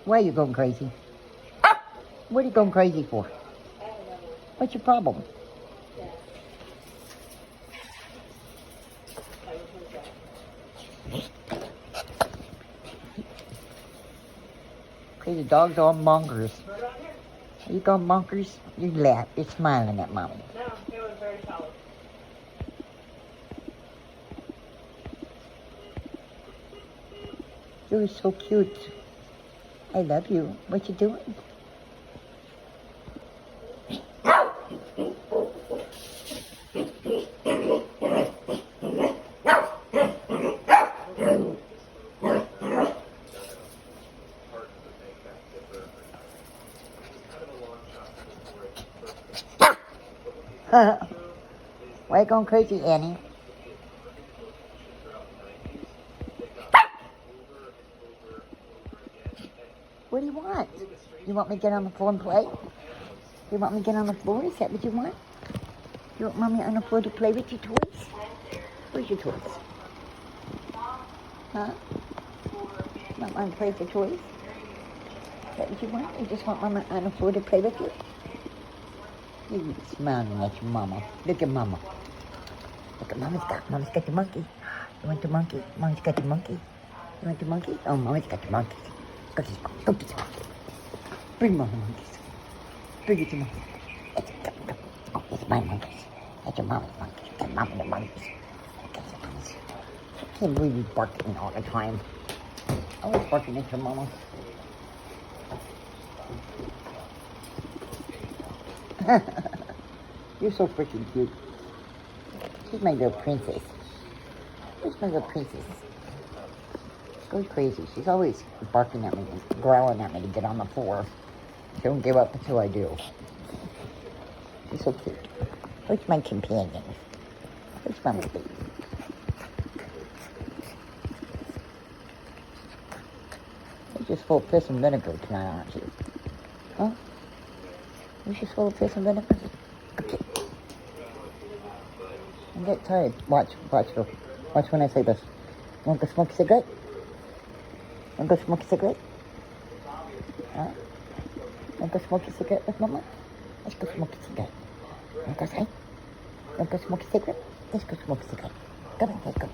Why are you going crazy? What are you going crazy for? What's your problem? Okay, the dog's all monkers. Are you going monkers? You laugh. You're smiling at mommy. No, it was very solid. You're so cute. I love you. What you doing? Why you going crazy, Annie? What do you want? You want me to get on the floor and play? You want me to get on the floor? Is that what you want? You want mommy on the floor to play with your toys? Where's your toys? Huh? You want mama to play with your toys? Is that what you want? You just want mama on the floor to play with you? You're smiling at your mama. Look at mama. Look at Mama's got the monkey. You want the monkey? Mama's got the monkey. You want the monkey? Oh, Mama's got the monkey. Go get the monkey. Bring Mama monkeys. Bring it to Mama. Oh, it's my monkeys. That's your mama's monkeys. Get Mama the monkeys. Get the monkeys. I can't believe you barking all the time. Always barking at your mama. You're so freaking cute. She's my little princess. She's my little princess. She goes crazy. She's always barking at me and growling at me to get on the floor. She don't give up until I do. She's so cute. Where's my companion? Where's my baby? You're just full of piss and vinegar tonight, aren't you? Huh? You're just full of piss and vinegar? Okay. I get tired. Watch when I say this. Want to smoke a cigarette? Want to smoke a cigarette? Huh? Want to smoke a cigarette with Mama? Let's go smoke a cigarette. Want to say? Want to smoke a cigarette? Let's go smoke a cigarette. Come on, let's go.